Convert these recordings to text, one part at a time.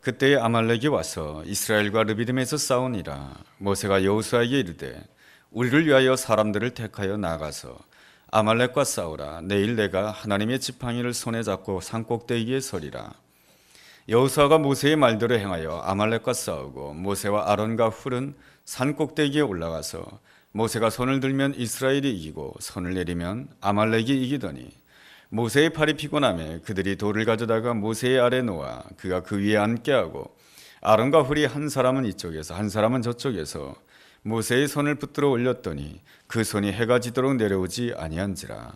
그때에 아말렉이 와서 이스라엘과 르비딤에서 싸우니라. 모세가 여호수아에게 이르되 우리를 위하여 사람들을 택하여 나가서 아말렉과 싸우라. 내일 내가 하나님의 지팡이를 손에 잡고 산꼭대기에 서리라. 여호수아가 모세의 말대로 행하여 아말렉과 싸우고 모세와 아론과 훌은 산꼭대기에 올라가서 모세가 손을 들면 이스라엘이 이기고 손을 내리면 아말렉이 이기더니 모세의 팔이 피곤하매 그들이 돌을 가져다가 모세의 아래 놓아 그가 그 위에 앉게 하고 아론과 훌이 한 사람은 이쪽에서 한 사람은 저쪽에서 모세의 손을 붙들어 올렸더니 그 손이 해가 지도록 내려오지 아니한지라.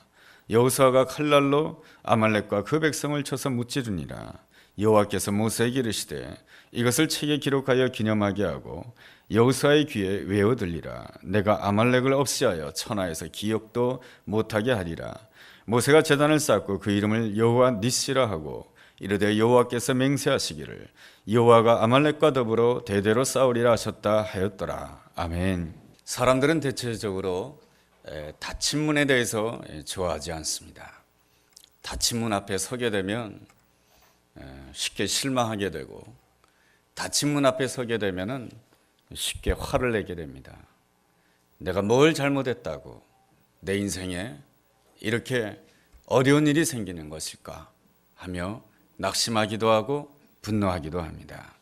여호수아가 칼날로 아말렉과 그 백성을 쳐서 무찌르니라. 여호와께서 모세에게 이르시되 이것을 책에 기록하여 기념하게 하고 여호수아의 귀에 외어 들리라. 내가 아말렉을 없이하여 천하에서 기억도 못하게 하리라. 모세가 제단을 쌓고 그 이름을 여호와 니시라 하고 이르되 여호와께서 맹세하시기를 여호와가 아말렉과 더불어 대대로 싸우리라 하셨다 하였더라. 아멘. 사람들은 대체적으로 닫힌 문에 대해서 좋아하지 않습니다. 닫힌 문 앞에 서게 되면 쉽게 실망하게 되고 닫힌 문 앞에 서게 되면 쉽게 화를 내게 됩니다. 내가 뭘 잘못했다고 내 인생에 이렇게 어려운 일이 생기는 것일까 하며 낙심하기도 하고 분노하기도 합니다.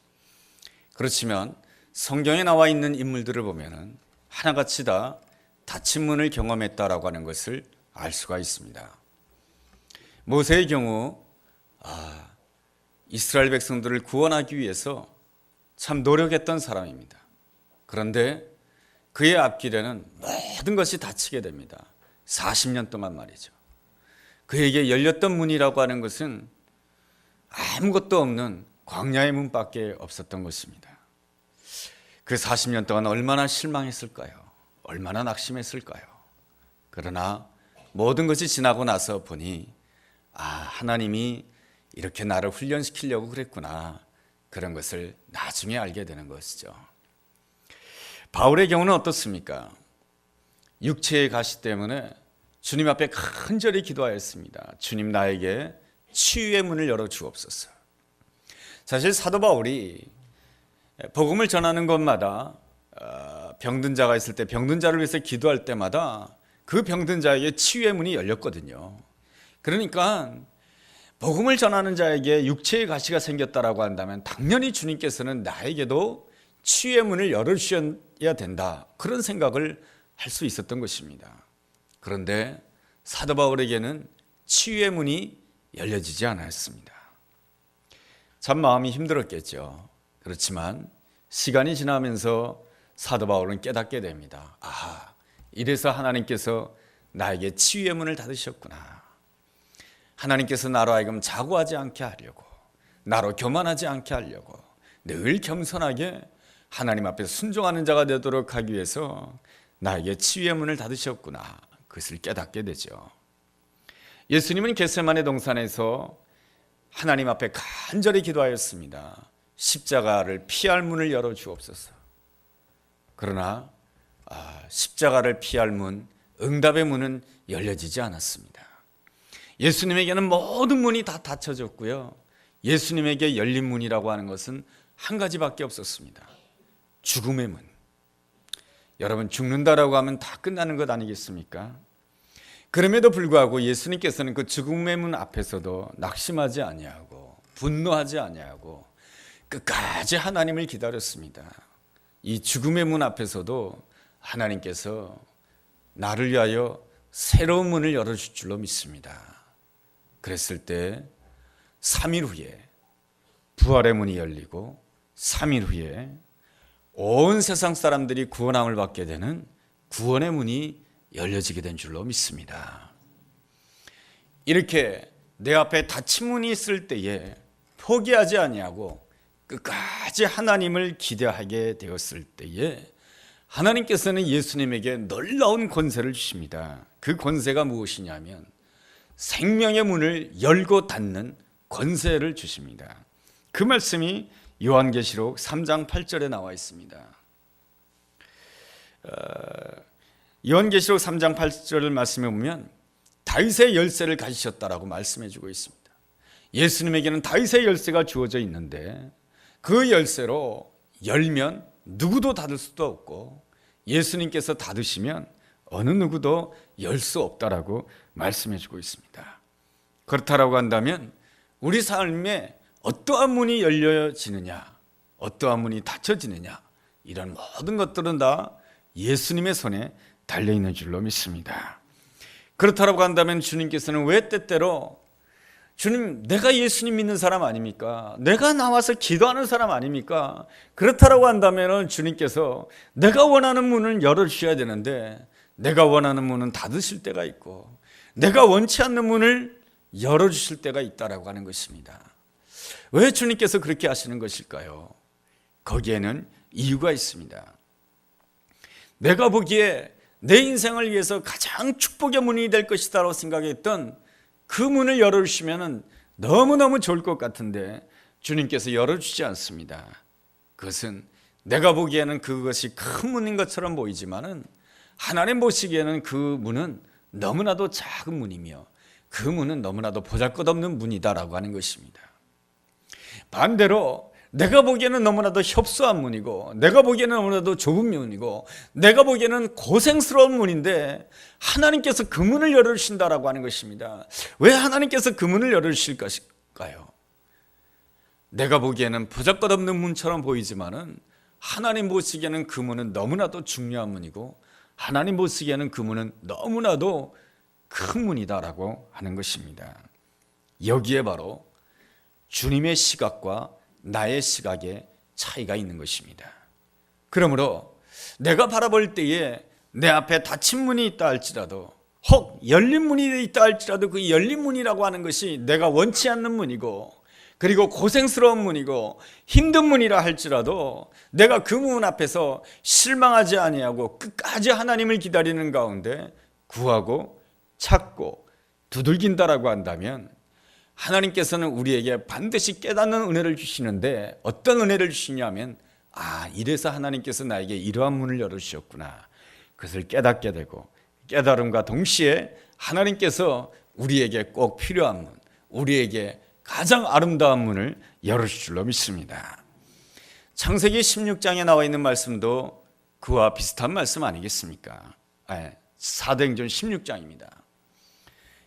그렇지만 성경에 나와 있는 인물들을 보면 하나같이 다 닫힌 문을 경험했다라고 하는 것을 알 수가 있습니다. 모세의 경우 이스라엘 백성들을 구원하기 위해서 참 노력했던 사람입니다. 그런데 그의 앞길에는 모든 것이 닫히게 됩니다. 40년 동안 말이죠. 그에게 열렸던 문이라고 하는 것은 아무것도 없는 광야의 문밖에 없었던 것입니다. 그 40년 동안 얼마나 실망했을까요? 얼마나 낙심했을까요? 그러나 모든 것이 지나고 나서 보니 하나님이 이렇게 나를 훈련시키려고 그랬구나. 그런 것을 나중에 알게 되는 것이죠. 바울의 경우는 어떻습니까? 육체의 가시 때문에 주님 앞에 간절히 기도하였습니다. 주님, 나에게 치유의 문을 열어 주옵소서. 사실 사도 바울이 복음을 전하는 곳마다 병든 자가 있을 때 병든 자를 위해서 기도할 때마다 그 병든 자에게 치유의 문이 열렸거든요. 그러니까 복음을 전하는 자에게 육체의 가시가 생겼다라고 한다면 당연히 주님께서는 나에게도 치유의 문을 열어주셔야 된다. 그런 생각을 할 수 있었던 것입니다. 그런데 사도 바울에게는 치유의 문이 열려지지 않았습니다. 참 마음이 힘들었겠죠. 그렇지만 시간이 지나면서 사도 바울은 깨닫게 됩니다. 이래서 하나님께서 나에게 치유의 문을 닫으셨구나. 하나님께서 나로 하여금 자고하지 않게 하려고, 나로 교만하지 않게 하려고 늘 겸손하게 하나님 앞에 순종하는 자가 되도록 하기 위해서 나에게 치유의 문을 닫으셨구나. 그것을 깨닫게 되죠. 예수님은 겟세마네 동산에서 하나님 앞에 간절히 기도하였습니다. 십자가를 피할 문을 열어 주옵소서. 그러나 십자가를 피할 문, 응답의 문은 열려지지 않았습니다. 예수님에게는 모든 문이 다 닫혀졌고요. 예수님에게 열린 문이라고 하는 것은 한 가지밖에 없었습니다. 죽음의 문. 여러분, 죽는다라고 하면 다 끝나는 것 아니겠습니까? 그럼에도 불구하고 예수님께서는 그 죽음의 문 앞에서도 낙심하지 아니하고 분노하지 아니하고 끝까지 하나님을 기다렸습니다. 이 죽음의 문 앞에서도 하나님께서 나를 위하여 새로운 문을 열어줄 줄로 믿습니다. 그랬을 때 3일 후에 부활의 문이 열리고 3일 후에 온 세상 사람들이 구원함을 받게 되는 구원의 문이 열려지게 된 줄로 믿습니다. 이렇게 내 앞에 닫힌 문이 있을 때에 포기하지 아니하고 끝까지 하나님을 기대하게 되었을 때에 하나님께서는 예수님에게 놀라운 권세를 주십니다. 그 권세가 무엇이냐면 생명의 문을 열고 닫는 권세를 주십니다. 그 말씀이 요한계시록 3장 8절에 나와 있습니다. 요한계시록 3장 8절 말씀에 보면 다윗의 열쇠를 가지셨다라고 말씀해 주고 있습니다. 예수님에게는 다윗의 열쇠가 주어져 있는데 그 열쇠로 열면 누구도 닫을 수도 없고 예수님께서 닫으시면 어느 누구도 열 수 없다라고 말씀해 주고 있습니다. 그렇다라고 한다면 우리 삶에 어떠한 문이 열려지느냐, 어떠한 문이 닫혀지느냐, 이런 모든 것들은 다 예수님의 손에 달려있는 줄로 믿습니다. 그렇다라고 한다면 주님께서는 왜 때때로 주님, 내가 예수님 믿는 사람 아닙니까? 내가 나와서 기도하는 사람 아닙니까? 그렇다라고 한다면 주님께서 내가 원하는 문을 열어주셔야 되는데 내가 원하는 문은 닫으실 때가 있고 내가 원치 않는 문을 열어주실 때가 있다라고 하는 것입니다. 왜 주님께서 그렇게 하시는 것일까요? 거기에는 이유가 있습니다. 내가 보기에 내 인생을 위해서 가장 축복의 문이 될 것이다라고 생각했던 그 문을 열어주시면 너무너무 좋을 것 같은데 주님께서 열어주지 않습니다. 그것은 내가 보기에는 그것이 큰 문인 것처럼 보이지만은 하나님 보시기에는 그 문은 너무나도 작은 문이며 그 문은 너무나도 보잘것없는 문이다라고 하는 것입니다. 반대로 내가 보기에는 너무나도 협소한 문이고 내가 보기에는 너무나도 좁은 문이고 내가 보기에는 고생스러운 문인데 하나님께서 그 문을 열어주신다라고 하는 것입니다. 왜 하나님께서 그 문을 열어주실 것일까요? 내가 보기에는 보잘것없는 문처럼 보이지만은 하나님 보시기에는 그 문은 너무나도 중요한 문이고 하나님 보시기에는 그 문은 너무나도 큰 문이다라고 하는 것입니다. 여기에 바로 주님의 시각과 나의 시각에 차이가 있는 것입니다. 그러므로 내가 바라볼 때에 내 앞에 닫힌 문이 있다 할지라도 혹 열린 문이 있다 할지라도 그 열린 문이라고 하는 것이 내가 원치 않는 문이고 그리고 고생스러운 문이고 힘든 문이라 할지라도 내가 그 문 앞에서 실망하지 아니하고 끝까지 하나님을 기다리는 가운데 구하고 찾고 두들긴다라고 한다면 하나님께서는 우리에게 반드시 깨닫는 은혜를 주시는데 어떤 은혜를 주시냐면 이래서 하나님께서 나에게 이러한 문을 열어주셨구나. 그것을 깨닫게 되고 깨달음과 동시에 하나님께서 우리에게 꼭 필요한 문, 우리에게 가장 아름다운 문을 열어주실 줄로 믿습니다. 창세기 16장에 나와 있는 말씀도 그와 비슷한 말씀 아니겠습니까? 사도행전 16장입니다.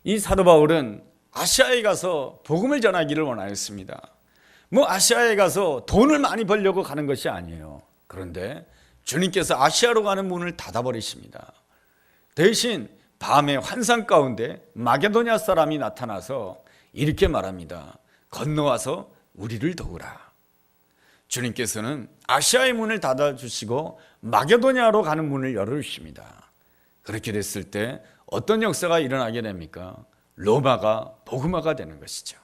이 사도 바울은 아시아에 가서 복음을 전하기를 원하였습니다. 아시아에 가서 돈을 많이 벌려고 가는 것이 아니에요. 그런데 주님께서 아시아로 가는 문을 닫아버리십니다. 대신 밤에 환상 가운데 마게도냐 사람이 나타나서 이렇게 말합니다. 건너와서 우리를 도우라. 주님께서는 아시아의 문을 닫아주시고 마게도냐로 가는 문을 열어주십니다. 그렇게 됐을 때 어떤 역사가 일어나게 됩니까? 로마가 복음화가 되는 것이죠.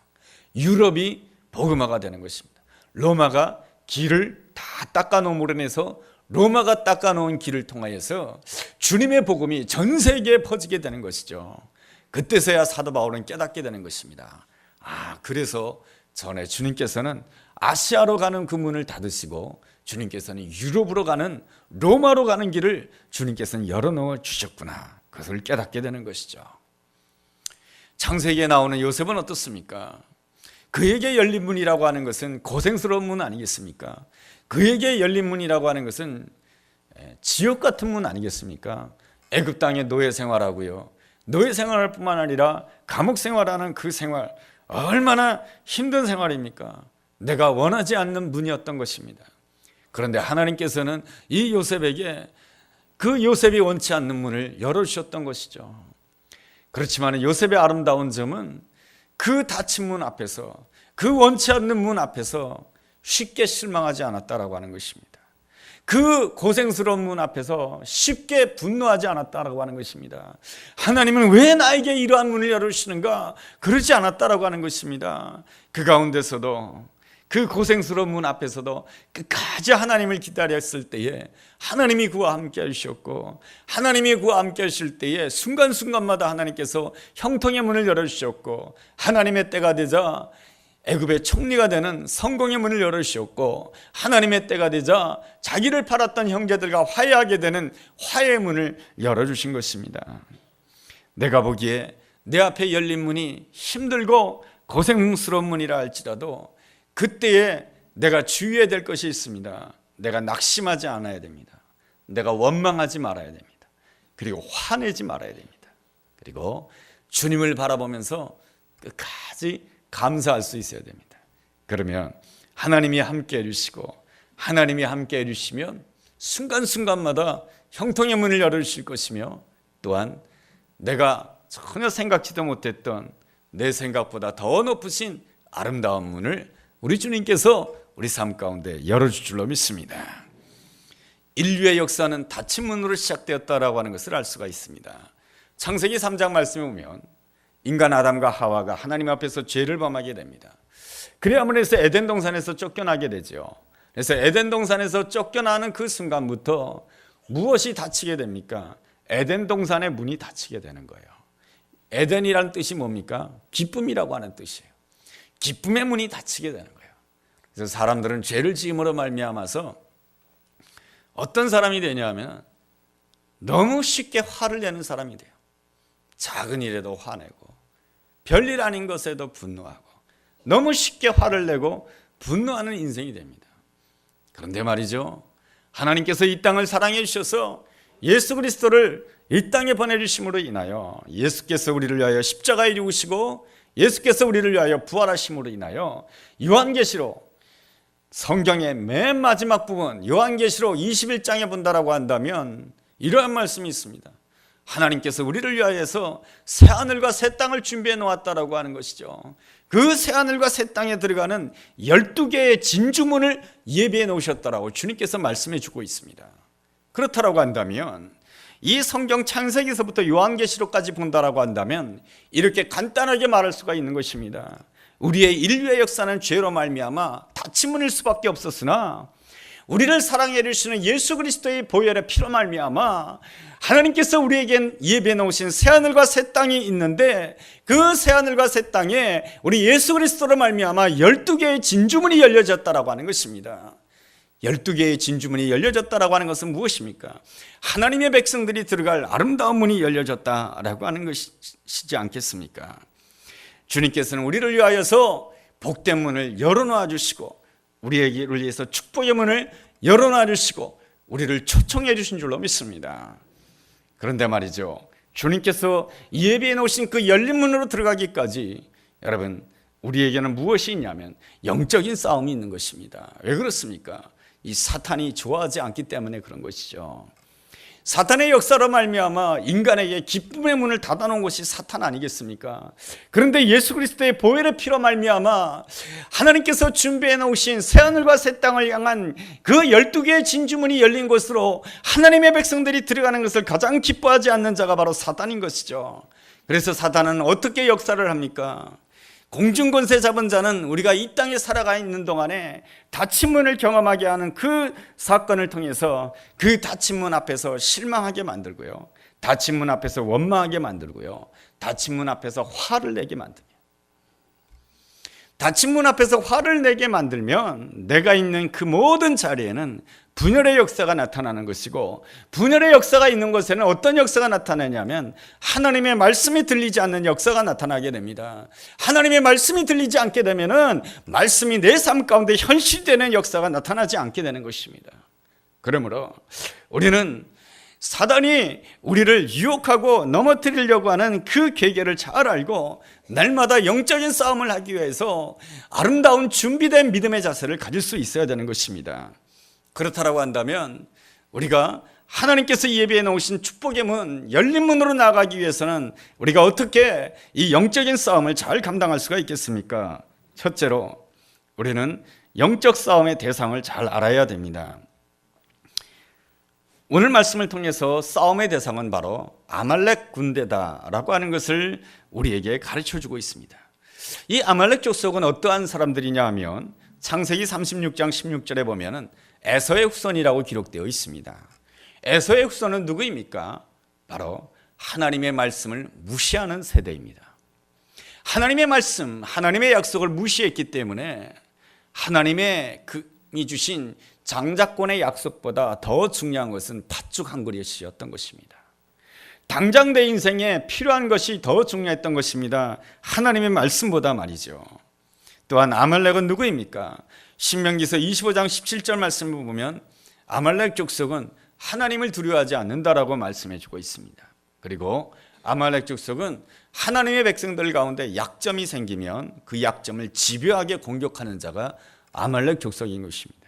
유럽이 복음화가 되는 것입니다. 로마가 길을 다 닦아놓음으로 인해서 로마가 닦아놓은 길을 통하여서 주님의 복음이 전 세계에 퍼지게 되는 것이죠. 그때서야 사도 바울은 깨닫게 되는 것입니다. 그래서 전에 주님께서는 아시아로 가는 그 문을 닫으시고 주님께서는 유럽으로 가는 로마로 가는 길을 주님께서는 열어놓아 주셨구나. 그것을 깨닫게 되는 것이죠. 창세기에 나오는 요셉은 어떻습니까? 그에게 열린 문이라고 하는 것은 고생스러운 문 아니겠습니까? 그에게 열린 문이라고 하는 것은 지옥 같은 문 아니겠습니까? 애굽 땅에 노예 생활하고요. 노예 생활할 뿐만 아니라 감옥 생활하는 그 생활 얼마나 힘든 생활입니까? 내가 원하지 않는 문이었던 것입니다. 그런데 하나님께서는 이 요셉에게 그 요셉이 원치 않는 문을 열어주셨던 것이죠. 그렇지만 요셉의 아름다운 점은 그 닫힌 문 앞에서 그 원치 않는 문 앞에서 쉽게 실망하지 않았다라고 하는 것입니다. 그 고생스러운 문 앞에서 쉽게 분노하지 않았다라고 하는 것입니다. 하나님은 왜 나에게 이러한 문을 열어주시는가? 그러지 않았다라고 하는 것입니다. 그 가운데서도 그 고생스러운 문 앞에서도 끝까지 하나님을 기다렸을 때에 하나님이 그와 함께 하셨고 하나님이 그와 함께 하실 때에 순간순간마다 하나님께서 형통의 문을 열어주셨고 하나님의 때가 되자 애굽의 총리가 되는 성공의 문을 열어주셨고 하나님의 때가 되자 자기를 팔았던 형제들과 화해하게 되는 화해의 문을 열어주신 것입니다. 내가 보기에 내 앞에 열린 문이 힘들고 고생스러운 문이라 할지라도 그때에 내가 주의해야 될 것이 있습니다. 내가 낙심하지 않아야 됩니다. 내가 원망하지 말아야 됩니다. 그리고 화내지 말아야 됩니다. 그리고 주님을 바라보면서 끝까지 감사할 수 있어야 됩니다. 그러면 하나님이 함께 해주시고 하나님이 함께 해주시면 순간순간마다 형통의 문을 열어주실 것이며, 또한 내가 전혀 생각지도 못했던 내 생각보다 더 높으신 아름다운 문을 우리 주님께서 우리 삶 가운데 열어줄 줄로 믿습니다. 인류의 역사는 닫힌 문으로 시작되었다라고 하는 것을 알 수가 있습니다. 창세기 3장 말씀에 보면 인간 아담과 하와가 하나님 앞에서 죄를 범하게 됩니다. 그래야만 해서 에덴 동산에서 쫓겨나게 되죠. 그래서 에덴 동산에서 쫓겨나는 그 순간부터 무엇이 닫히게 됩니까? 에덴 동산의 문이 닫히게 되는 거예요. 에덴이라는 뜻이 뭡니까? 기쁨이라고 하는 뜻이에요. 기쁨의 문이 닫히게 되는 거예요. 그래서 사람들은 죄를 지음으로 말미암아서 어떤 사람이 되냐면 너무 쉽게 화를 내는 사람이 돼요. 작은 일에도 화내고 별일 아닌 것에도 분노하고 너무 쉽게 화를 내고 분노하는 인생이 됩니다. 그런데 말이죠, 하나님께서 이 땅을 사랑해 주셔서 예수 그리스도를 이 땅에 보내주심으로 인하여 예수께서 우리를 위하여 십자가에 죽으시고 예수께서 우리를 위하여 부활하심으로 인하여 요한계시록, 성경의 맨 마지막 부분 요한계시록 21장에 본다라고 한다면 이러한 말씀이 있습니다. 하나님께서 우리를 위하여서 새하늘과 새 땅을 준비해 놓았다라고 하는 것이죠. 그 새하늘과 새 땅에 들어가는 12개의 진주문을 예비해 놓으셨다라고 주님께서 말씀해 주고 있습니다. 그렇다라고 한다면 이 성경 창세기서부터 요한계시록까지 본다라고 한다면 이렇게 간단하게 말할 수가 있는 것입니다. 우리의 인류의 역사는 죄로 말미암아 닫힌 문일 수밖에 없었으나 우리를 사랑해 주시는 예수 그리스도의 보혈의 피로 말미암아 하나님께서 우리에겐 예비해 놓으신 새하늘과 새 땅이 있는데 그 새하늘과 새 땅에 우리 예수 그리스도로 말미암아 12개의 진주문이 열려졌다라고 하는 것입니다. 12개의 진주문이 열려졌다라고 하는 것은 무엇입니까? 하나님의 백성들이 들어갈 아름다운 문이 열려졌다라고 하는 것이지 않겠습니까? 주님께서는 우리를 위하여서 복된 문을 열어놓아 주시고 우리에게를 위해서 축복의 문을 열어놔 주시고 우리를 초청해 주신 줄로 믿습니다. 그런데 말이죠, 주님께서 예비해 놓으신 그 열린 문으로 들어가기까지 여러분 우리에게는 무엇이 있냐면 영적인 싸움이 있는 것입니다. 왜 그렇습니까? 이 사탄이 좋아하지 않기 때문에 그런 것이죠. 사탄의 역사로 말미암아 인간에게 기쁨의 문을 닫아놓은 것이 사탄 아니겠습니까? 그런데 예수 그리스도의 보혈의 피로 말미암아 하나님께서 준비해 놓으신 새하늘과 새 땅을 향한 그 12개의 진주문이 열린 곳으로 하나님의 백성들이 들어가는 것을 가장 기뻐하지 않는 자가 바로 사탄인 것이죠. 그래서 사탄은 어떻게 역사를 합니까? 공중권세 잡은 자는 우리가 이 땅에 살아가 있는 동안에 닫힌 문을 경험하게 하는 그 사건을 통해서 그 닫힌 문 앞에서 실망하게 만들고요, 닫힌 문 앞에서 원망하게 만들고요, 닫힌 문 앞에서 화를 내게 만듭니다. 닫힌 문 앞에서 화를 내게 만들면 내가 있는 그 모든 자리에는 분열의 역사가 나타나는 것이고, 분열의 역사가 있는 곳에는 어떤 역사가 나타나냐면 하나님의 말씀이 들리지 않는 역사가 나타나게 됩니다. 하나님의 말씀이 들리지 않게 되면은 말씀이 내 삶 가운데 현실되는 역사가 나타나지 않게 되는 것입니다. 그러므로 우리는 사단이 우리를 유혹하고 넘어뜨리려고 하는 그 계계를 잘 알고 날마다 영적인 싸움을 하기 위해서 아름다운 준비된 믿음의 자세를 가질 수 있어야 되는 것입니다. 그렇다라고 한다면 우리가 하나님께서 예비해 놓으신 축복의 문, 열린 문으로 나아가기 위해서는 우리가 어떻게 이 영적인 싸움을 잘 감당할 수가 있겠습니까? 첫째로 우리는 영적 싸움의 대상을 잘 알아야 됩니다. 오늘 말씀을 통해서 싸움의 대상은 바로 아말렉 군대다라고 하는 것을 우리에게 가르쳐주고 있습니다. 이 아말렉 족속은 어떠한 사람들이냐 하면 창세기 36장 16절에 보면은 에서의 후손이라고 기록되어 있습니다. 에서의 후손은 누구입니까? 바로 하나님의 말씀을 무시하는 세대입니다. 하나님의 말씀, 하나님의 약속을 무시했기 때문에 하나님의 이 주신 장자권의 약속보다 더 중요한 것은 팥죽 한 그릇이었던 것입니다. 당장 내 인생에 필요한 것이 더 중요했던 것입니다. 하나님의 말씀보다 말이죠. 또한 아말렉은 누구입니까? 신명기서 25장 17절 말씀을 보면 아말렉 족속은 하나님을 두려워하지 않는다라고 말씀해 주고 있습니다. 그리고 아말렉 족속은 하나님의 백성들 가운데 약점이 생기면 그 약점을 집요하게 공격하는 자가 아말렉 족속인 것입니다.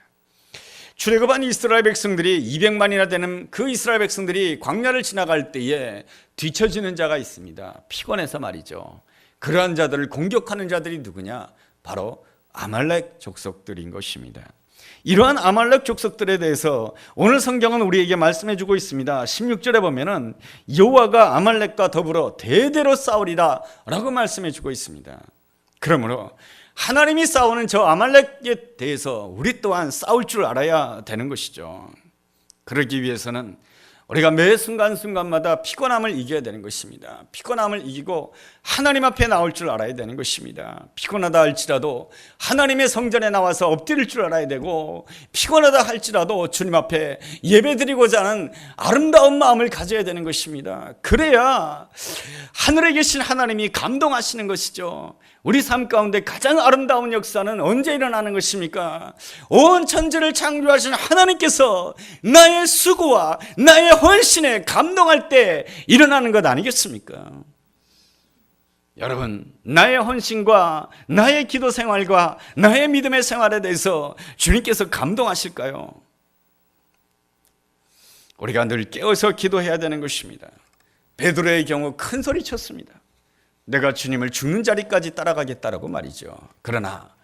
출애굽한 이스라엘 백성들이 200만이나 되는 그 이스라엘 백성들이 광야를 지나갈 때에 뒤처지는 자가 있습니다. 피곤해서 말이죠. 그러한 자들을 공격하는 자들이 누구냐? 바로 아말렉 족속들인 것입니다. 이러한 아말렉 족속들에 대해서 오늘 성경은 우리에게 말씀해 주고 있습니다. 16절에 보면은 여호와가 아말렉과 더불어 대대로 싸우리라 라고 말씀해 주고 있습니다. 그러므로 하나님이 싸우는 저 아말렉에 대해서 우리 또한 싸울 줄 알아야 되는 것이죠. 그러기 위해서는 우리가 매 순간순간마다 피곤함을 이겨야 되는 것입니다. 피곤함을 이기고 하나님 앞에 나올 줄 알아야 되는 것입니다. 피곤하다 할지라도 하나님의 성전에 나와서 엎드릴 줄 알아야 되고, 피곤하다 할지라도 주님 앞에 예배드리고자 하는 아름다운 마음을 가져야 되는 것입니다. 그래야 하늘에 계신 하나님이 감동하시는 것이죠. 우리 삶 가운데 가장 아름다운 역사는 언제 일어나는 것입니까? 온 천지를 창조하신 하나님께서 나의 수고와 나의 헌신에 감동할 때 일어나는 것 아니겠습니까? 여러분, 나의 헌신과 나의 기도 생활과 나의 믿음의 생활에 대해서 주님께서 감동하실까요? 우리가 늘 깨어서 기도해야 되는 것입니다. 베드로의 경우 큰 소리 쳤습니다. 내가 주님을 죽는 자리까지 따라가겠다라고 말이죠. 그러나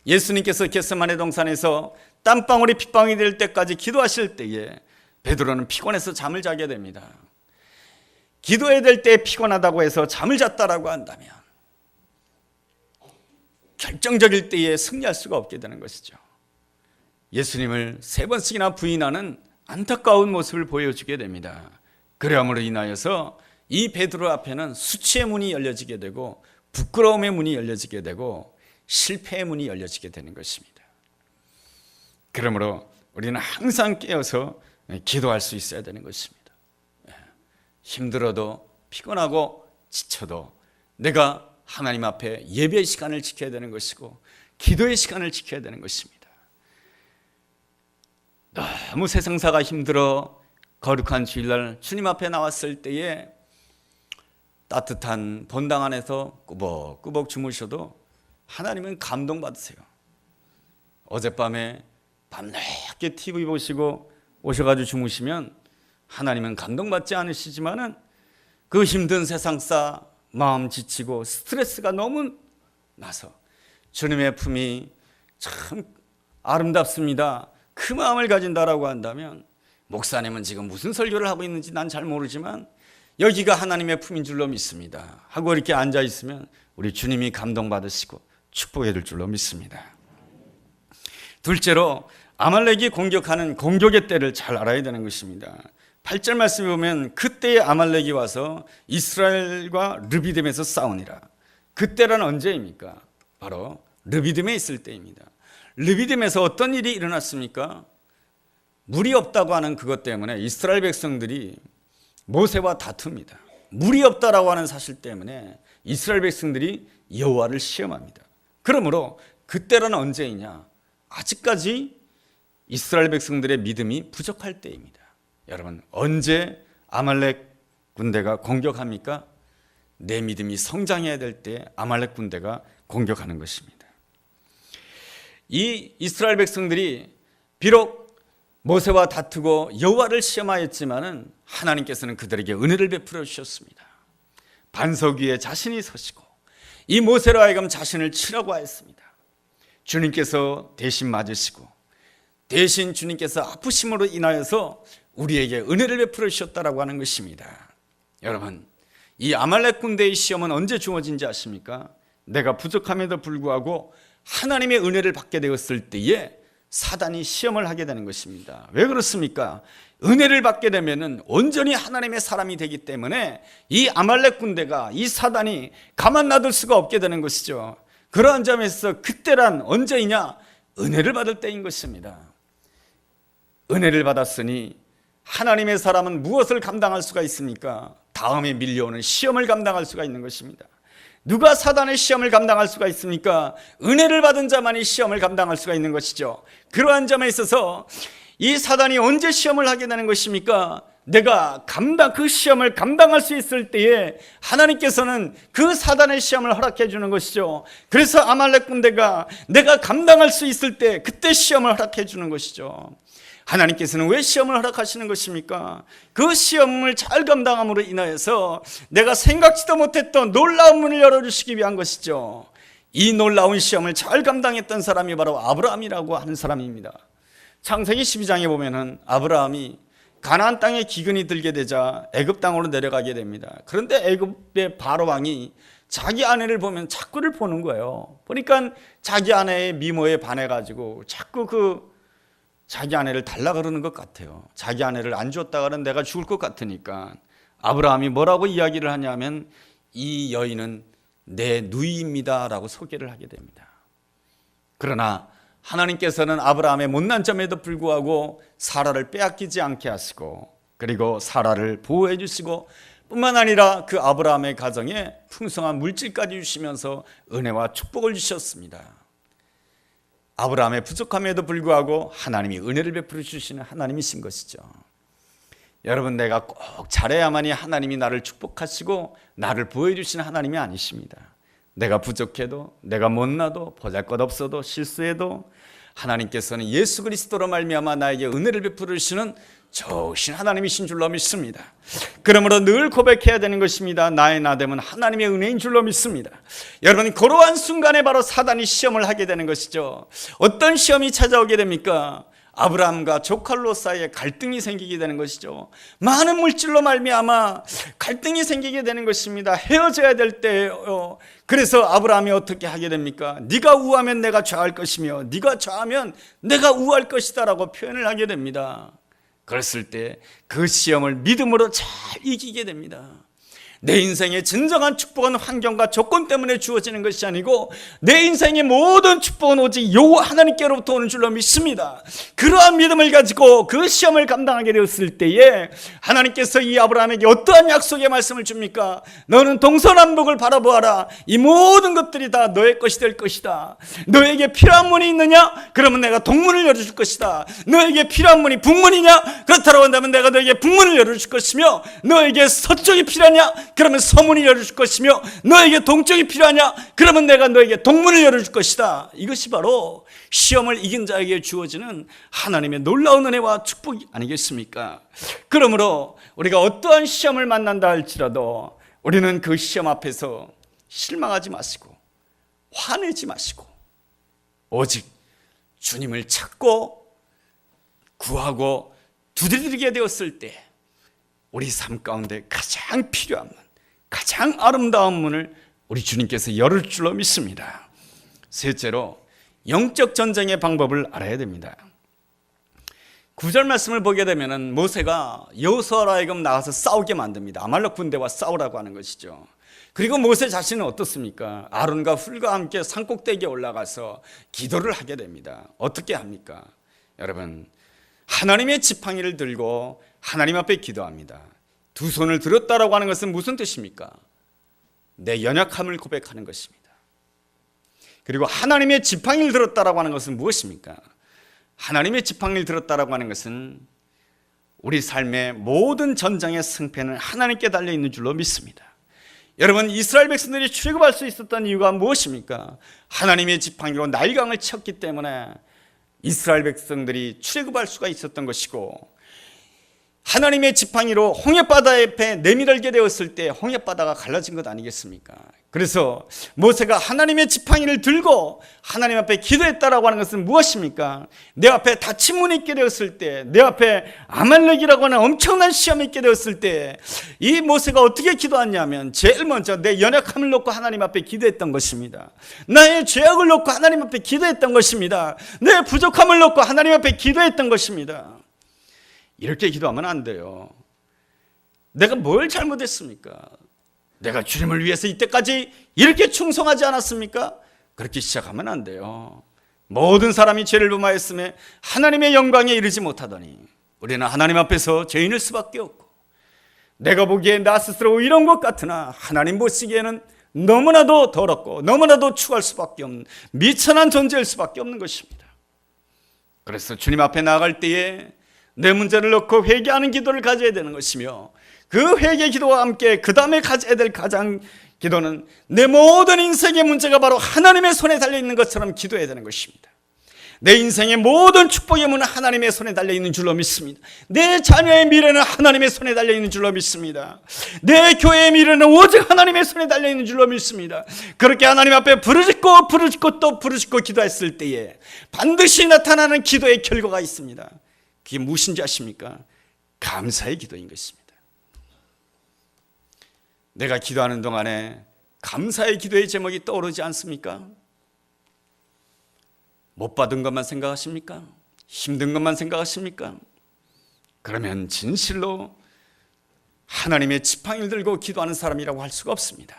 예수님께서 겟세마네 동산에서 땀방울이 핏방울이 될 때까지 기도하실 때에 베드로는 피곤해서 잠을 자게 됩니다. 기도해야 될 때 피곤하다고 해서 잠을 잤다라고 한다면 결정적일 때에 승리할 수가 없게 되는 것이죠. 예수님을 3번씩이나 부인하는 안타까운 모습을 보여주게 됩니다. 그러함으로 인하여서 이 베드로 앞에는 수치의 문이 열려지게 되고, 부끄러움의 문이 열려지게 되고, 실패의 문이 열려지게 되는 것입니다. 그러므로 우리는 항상 깨어서 기도할 수 있어야 되는 것입니다. 힘들어도 피곤하고 지쳐도 내가 하나님 앞에 예배의 시간을 지켜야 되는 것이고 기도의 시간을 지켜야 되는 것입니다. 너무 세상사가 힘들어 거룩한 주일날 주님 앞에 나왔을 때에 따뜻한 본당 안에서 꾸벅꾸벅 주무셔도 하나님은 감동받으세요. 어젯밤에 밤늦게 TV 보시고 오셔가지고 주무시면 하나님은 감동받지 않으시지만은 그 힘든 세상사 마음 지치고 스트레스가 너무 나서 주님의 품이 참 아름답습니다, 그 마음을 가진다라고 한다면, 목사님은 지금 무슨 설교를 하고 있는지 난 잘 모르지만 여기가 하나님의 품인 줄로 믿습니다 하고 이렇게 앉아 있으면 우리 주님이 감동받으시고 축복해 줄 줄로 믿습니다. 둘째로 아말렉이 공격하는 공격의 때를 잘 알아야 되는 것입니다. 8절 말씀에 보면 그때에 아말렉이 와서 이스라엘과 르비딤에서 싸우니라. 그때란 언제입니까? 바로 르비딤에 있을 때입니다. 르비딤에서 어떤 일이 일어났습니까? 물이 없다고 하는 그것 때문에 이스라엘 백성들이 모세와 다툽니다. 물이 없다라고 하는 사실 때문에 이스라엘 백성들이 여호와를 시험합니다. 그러므로 그때란 언제이냐? 아직까지 이스라엘 백성들의 믿음이 부족할 때입니다. 여러분, 언제 아말렉 군대가 공격합니까? 내 믿음이 성장해야 될 때 아말렉 군대가 공격하는 것입니다. 이 이스라엘 백성들이 비록 모세와 다투고 여호와를 시험하였지만은 하나님께서는 그들에게 은혜를 베풀어 주셨습니다. 반석 위에 자신이 서시고 이 모세로 하여금 자신을 치라고 하였습니다. 주님께서 대신 맞으시고 대신 주님께서 아프심으로 인하여서 우리에게 은혜를 베풀어 주셨다라고 하는 것입니다. 여러분, 이 아말렉 군대의 시험은 언제 주어진지 아십니까? 내가 부족함에도 불구하고 하나님의 은혜를 받게 되었을 때에 사단이 시험을 하게 되는 것입니다. 왜 그렇습니까? 은혜를 받게 되면은 온전히 하나님의 사람이 되기 때문에 이 아말렉 군대가, 이 사단이 가만 놔둘 수가 없게 되는 것이죠. 그러한 점에서 그때란 언제이냐? 은혜를 받을 때인 것입니다. 은혜를 받았으니 하나님의 사람은 무엇을 감당할 수가 있습니까? 다음에 밀려오는 시험을 감당할 수가 있는 것입니다. 누가 사단의 시험을 감당할 수가 있습니까? 은혜를 받은 자만이 시험을 감당할 수가 있는 것이죠. 그러한 점에 있어서 이 사단이 언제 시험을 하게 되는 것입니까? 내가 그 시험을 감당할 수 있을 때에 하나님께서는 그 사단의 시험을 허락해 주는 것이죠. 그래서 아말렉 군대가 내가 감당할 수 있을 때 그때 시험을 허락해 주는 것이죠. 하나님께서는 왜 시험을 허락하시는 것입니까? 그 시험을 잘 감당함으로 인하여서 내가 생각지도 못했던 놀라운 문을 열어주시기 위한 것이죠. 이 놀라운 시험을 잘 감당했던 사람이 바로 아브라함이라고 하는 사람입니다. 창세기 12장에 보면은 아브라함이 가나안 땅에 기근이 들게 되자 애굽 땅으로 내려가게 됩니다. 그런데 애굽의 바로 왕이 자기 아내를 보면 자꾸 를 보는 거예요. 보니까 자기 아내의 미모에 반해가지고 자꾸 자기 아내를 달라 그러는 것 같아요. 자기 아내를 안 줬다가는 내가 죽을 것 같으니까 아브라함이 뭐라고 이야기를 하냐면 이 여인은 내 누이입니다 라고 소개를 하게 됩니다. 그러나 하나님께서는 아브라함의 못난 점에도 불구하고 사라를 빼앗기지 않게 하시고 그리고 사라를 보호해 주시고 뿐만 아니라 그 아브라함의 가정에 풍성한 물질까지 주시면서 은혜와 축복을 주셨습니다. 아브라함의 부족함에도 불구하고 하나님이 은혜를 베풀어 주시는 하나님이신 것이죠. 여러분, 내가 꼭 잘해야만이 하나님이 나를 축복하시고 나를 보호해 주시는 하나님이 아니십니다. 내가 부족해도, 내가 못나도, 보잘것없어도, 실수해도 하나님께서는 예수 그리스도로 말미암아 나에게 은혜를 베풀어 주시는 좋으신 하나님이신 줄로 믿습니다. 그러므로 늘 고백해야 되는 것입니다. 나의 나됨은 하나님의 은혜인 줄로 믿습니다. 여러분, 그러한 순간에 바로 사단이 시험을 하게 되는 것이죠. 어떤 시험이 찾아오게 됩니까? 아브라함과 조칼로 사이에 갈등이 생기게 되는 것이죠. 많은 물질로 말미암아 갈등이 생기게 되는 것입니다. 헤어져야 될 때예요. 그래서 아브라함이 어떻게 하게 됩니까? 네가 우하면 내가 좌할 것이며 네가 좌하면 내가 우할 것이다 라고 표현을 하게 됩니다. 그랬을 때 그 시험을 믿음으로 잘 이기게 됩니다. 내 인생의 진정한 축복은 환경과 조건 때문에 주어지는 것이 아니고 내 인생의 모든 축복은 오직 여호와 하나님께로부터 오는 줄로 믿습니다. 그러한 믿음을 가지고 그 시험을 감당하게 되었을 때에 하나님께서 이 아브라함에게 어떠한 약속의 말씀을 줍니까? 너는 동서남북을 바라보아라. 이 모든 것들이 다 너의 것이 될 것이다. 너에게 필요한 문이 있느냐? 그러면 내가 동문을 열어줄 것이다. 너에게 필요한 문이 북문이냐? 그렇다고 한다면 내가 너에게 북문을 열어줄 것이며 너에게 서쪽이 필요하냐? 그러면 서문을 열어줄 것이며 너에게 동쪽이 필요하냐? 그러면 내가 너에게 동문을 열어줄 것이다. 이것이 바로 시험을 이긴 자에게 주어지는 하나님의 놀라운 은혜와 축복이 아니겠습니까? 그러므로 우리가 어떠한 시험을 만난다 할지라도 우리는 그 시험 앞에서 실망하지 마시고 화내지 마시고 오직 주님을 찾고 구하고 두드리게 되었을 때 우리 삶 가운데 가장 필요한 문, 가장 아름다운 문을 우리 주님께서 열을 줄로 믿습니다. 셋째로 영적 전쟁의 방법을 알아야 됩니다. 9절 말씀을 보게 되면 모세가 여호수아로 하여금 나가서 싸우게 만듭니다. 아말렉 군대와 싸우라고 하는 것이죠. 그리고 모세 자신은 어떻습니까? 아론과 훌과 함께 산꼭대기에 올라가서 기도를 하게 됩니다. 어떻게 합니까? 여러분, 하나님의 지팡이를 들고 하나님 앞에 기도합니다. 두 손을 들었다라고 하는 것은 무슨 뜻입니까? 내 연약함을 고백하는 것입니다. 그리고 하나님의 지팡이를 들었다라고 하는 것은 무엇입니까? 하나님의 지팡이를 들었다라고 하는 것은 우리 삶의 모든 전장의 승패는 하나님께 달려 있는 줄로 믿습니다. 여러분, 이스라엘 백성들이 출애굽할 수 있었던 이유가 무엇입니까? 하나님의 지팡이로 나일강을 쳤기 때문에 이스라엘 백성들이 출애굽할 수가 있었던 것이고, 하나님의 지팡이로 홍해바다 옆에 내밀게 되었을 때 홍해바다가 갈라진 것 아니겠습니까? 그래서 모세가 하나님의 지팡이를 들고 하나님 앞에 기도했다라고 하는 것은 무엇입니까? 내 앞에 닫힌 문이 있게 되었을 때, 내 앞에 아말렉이라고 하는 엄청난 시험이 있게 되었을 때 이 모세가 어떻게 기도했냐면 제일 먼저 내 연약함을 놓고 하나님 앞에 기도했던 것입니다. 나의 죄악을 놓고 하나님 앞에 기도했던 것입니다. 내 부족함을 놓고 하나님 앞에 기도했던 것입니다. 이렇게 기도하면 안 돼요. 내가 뭘 잘못했습니까? 내가 주님을 위해서 이때까지 이렇게 충성하지 않았습니까? 그렇게 시작하면 안 돼요. 모든 사람이 죄를 범하였음에 하나님의 영광에 이르지 못하더니 우리는 하나님 앞에서 죄인일 수밖에 없고, 내가 보기에 나 스스로 이런 것 같으나 하나님 보시기에는 너무나도 더럽고 너무나도 추할 수밖에 없는 미천한 존재일 수밖에 없는 것입니다. 그래서 주님 앞에 나아갈 때에 내 문제를 놓고 회개하는 기도를 가져야 되는 것이며, 그 회개 기도와 함께 그 다음에 가져야 될 가장 기도는 내 모든 인생의 문제가 바로 하나님의 손에 달려있는 것처럼 기도해야 되는 것입니다. 내 인생의 모든 축복의 문은 하나님의 손에 달려있는 줄로 믿습니다. 내 자녀의 미래는 하나님의 손에 달려있는 줄로 믿습니다. 내 교회의 미래는 오직 하나님의 손에 달려있는 줄로 믿습니다. 그렇게 하나님 앞에 부르짖고 또 부르짖고 기도했을 때에 반드시 나타나는 기도의 결과가 있습니다. 그게 무엇인지 아십니까? 감사의 기도인 것입니다. 내가 기도하는 동안에 감사의 기도의 제목이 떠오르지 않습니까? 못 받은 것만 생각하십니까? 힘든 것만 생각하십니까? 그러면 진실로 하나님의 지팡이를 들고 기도하는 사람이라고 할 수가 없습니다.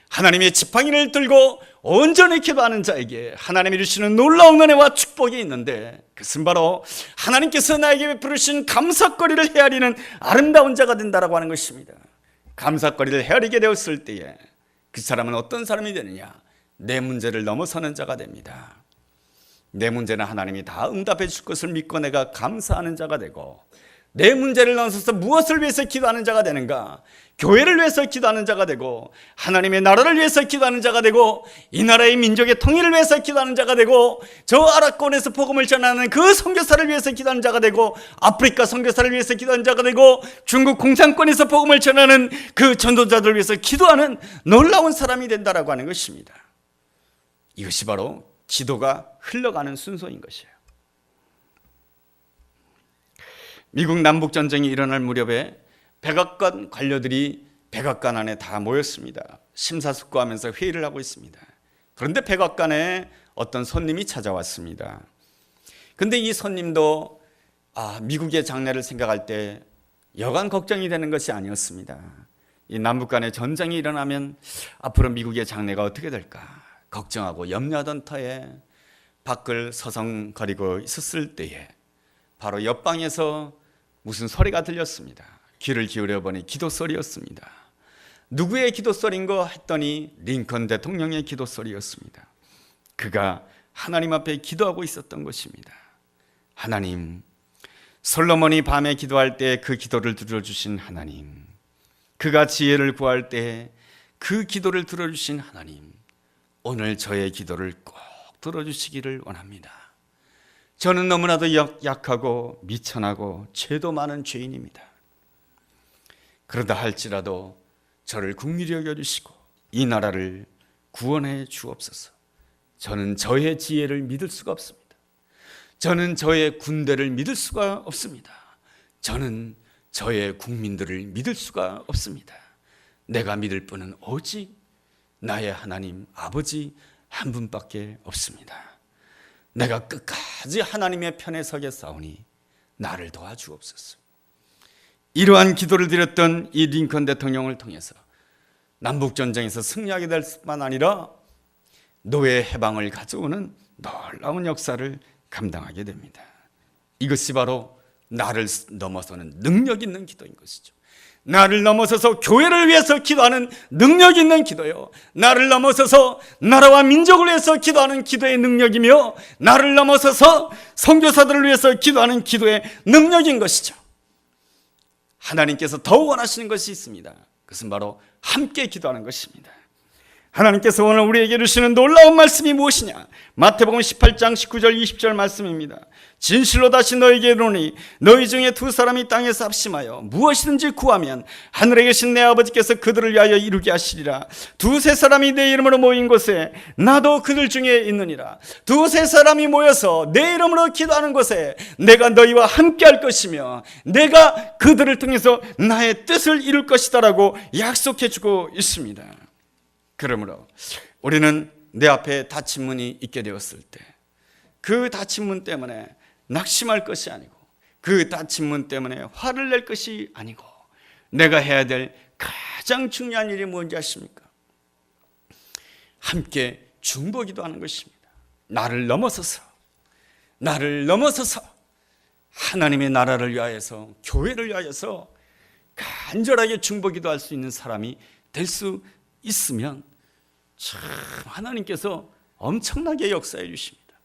하나님의 지팡이를 들고 온전히 기도하는 자에게 하나님이 주시는 놀라운 은혜와 축복이 있는데, 그것은 바로 하나님께서 나에게 베푸신 감사거리를 헤아리는 아름다운 자가 된다라고 하는 것입니다. 감사거리를 헤아리게 되었을 때에 그 사람은 어떤 사람이 되느냐? 내 문제를 넘어서는 자가 됩니다. 내 문제는 하나님이 다 응답해 줄 것을 믿고 내가 감사하는 자가 되고, 내 문제를 넘어서서 무엇을 위해서 기도하는 자가 되는가? 교회를 위해서 기도하는 자가 되고, 하나님의 나라를 위해서 기도하는 자가 되고, 이 나라의 민족의 통일을 위해서 기도하는 자가 되고, 저 아랍권에서 복음을 전하는 그 선교사를 위해서 기도하는 자가 되고, 아프리카 선교사를 위해서 기도하는 자가 되고, 중국 공산권에서 복음을 전하는 그 전도자들을 위해서 기도하는 놀라운 사람이 된다라고 하는 것입니다. 이것이 바로 기도가 흘러가는 순서인 것이에요. 미국 남북전쟁이 일어날 무렵에 백악관 관료들이 백악관 안에 다 모였습니다. 심사숙고하면서 회의를 하고 있습니다. 그런데 백악관에 어떤 손님이 찾아왔습니다. 그런데 이 손님도 미국의 장래를 생각할 때 여간 걱정이 되는 것이 아니었습니다. 이 남북 간의 전쟁이 일어나면 앞으로 미국의 장래가 어떻게 될까 걱정하고 염려하던 터에 밖을 서성거리고 있었을 때에 바로 옆방에서 무슨 소리가 들렸습니다. 귀를 기울여 보니 기도 소리였습니다. 누구의 기도 소리인가 했더니 링컨 대통령의 기도 소리였습니다. 그가 하나님 앞에 기도하고 있었던 것입니다. 하나님, 솔로몬이 밤에 기도할 때 그 기도를 들어주신 하나님, 그가 지혜를 구할 때 그 기도를 들어주신 하나님, 오늘 저의 기도를 꼭 들어주시기를 원합니다. 저는 너무나도 약하고 미천하고 죄도 많은 죄인입니다. 그러다 할지라도 저를 긍휼히 여겨주시고 이 나라를 구원해 주옵소서. 저는 저의 지혜를 믿을 수가 없습니다. 저는 저의 군대를 믿을 수가 없습니다. 저는 저의 국민들을 믿을 수가 없습니다. 내가 믿을 분은 오직 나의 하나님 아버지 한 분밖에 없습니다. 내가 끝까지 하나님의 편에 서겠사오니 나를 도와주옵소서. 이러한 기도를 드렸던 이 링컨 대통령을 통해서 남북전쟁에서 승리하게 될 뿐만 아니라 노예 해방을 가져오는 놀라운 역사를 감당하게 됩니다. 이것이 바로 나를 넘어서는 능력 있는 기도인 것이죠. 나를 넘어서서 교회를 위해서 기도하는 능력 있는 기도요, 나를 넘어서서 나라와 민족을 위해서 기도하는 기도의 능력이며, 나를 넘어서서 선교사들을 위해서 기도하는 기도의 능력인 것이죠. 하나님께서 더 원하시는 것이 있습니다. 그것은 바로 함께 기도하는 것입니다. 하나님께서 오늘 우리에게 주시는 놀라운 말씀이 무엇이냐? 마태복음 18장 19절 20절 말씀입니다. 진실로 다시 너희에게 이르노니 너희 중에 두 사람이 땅에서 합심하여 무엇이든지 구하면 하늘에 계신 내 아버지께서 그들을 위하여 이루게 하시리라. 두세 사람이 내 이름으로 모인 곳에 나도 그들 중에 있느니라. 두세 사람이 모여서 내 이름으로 기도하는 곳에 내가 너희와 함께 할 것이며 내가 그들을 통해서 나의 뜻을 이룰 것이다라고 약속해 주고 있습니다. 그러므로 우리는 내 앞에 닫힌 문이 있게 되었을 때 그 닫힌 문 때문에 낙심할 것이 아니고, 그 닫힌 문 때문에 화를 낼 것이 아니고, 내가 해야 될 가장 중요한 일이 뭔지 아십니까? 함께 중보기도하는 것입니다. 나를 넘어서서 하나님의 나라를 위하여서, 교회를 위하여서 간절하게 중보기도할 수 있는 사람이 될 수 있으면 참 하나님께서 엄청나게 역사해 주십니다.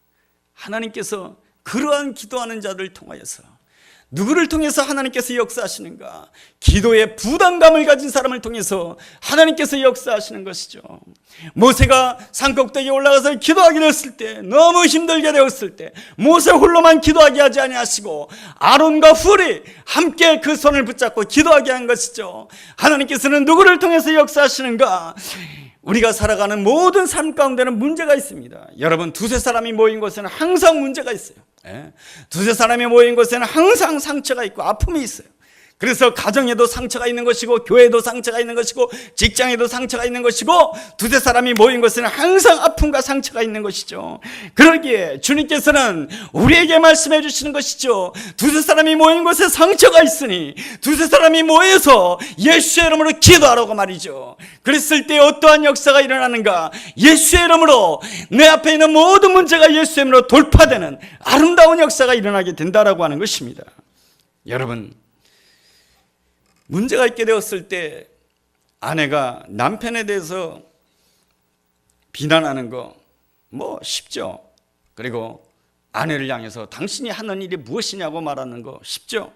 하나님께서 그러한 기도하는 자들을 통하여서 누구를 통해서 하나님께서 역사하시는가? 기도의 부담감을 가진 사람을 통해서 하나님께서 역사하시는 것이죠. 모세가 산꼭대기에 올라가서 기도하기를 했을 때, 너무 힘들게 되었을 때 모세 홀로만 기도하게 하지 아니하시고 아론과 훌이 함께 그 손을 붙잡고 기도하게 한 것이죠. 하나님께서는 누구를 통해서 역사하시는가? 우리가 살아가는 모든 삶 가운데는 문제가 있습니다. 여러분, 두세 사람이 모인 곳에는 항상 문제가 있어요. 두세 사람이 모인 곳에는 항상 상처가 있고 아픔이 있어요. 그래서 가정에도 상처가 있는 것이고 교회에도 상처가 있는 것이고 직장에도 상처가 있는 것이고 두세 사람이 모인 곳에는 항상 아픔과 상처가 있는 것이죠. 그러기에 주님께서는 우리에게 말씀해 주시는 것이죠. 두세 사람이 모인 곳에 상처가 있으니 두세 사람이 모여서 예수의 이름으로 기도하라고 말이죠. 그랬을 때 어떠한 역사가 일어나는가? 예수의 이름으로 내 앞에 있는 모든 문제가 예수의 이름으로 돌파되는 아름다운 역사가 일어나게 된다라고 하는 것입니다. 여러분, 문제가 있게 되었을 때 아내가 남편에 대해서 비난하는 거 뭐 쉽죠. 그리고 아내를 향해서 당신이 하는 일이 무엇이냐고 말하는 거 쉽죠.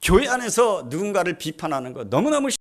교회 안에서 누군가를 비판하는 거 너무너무 쉽죠.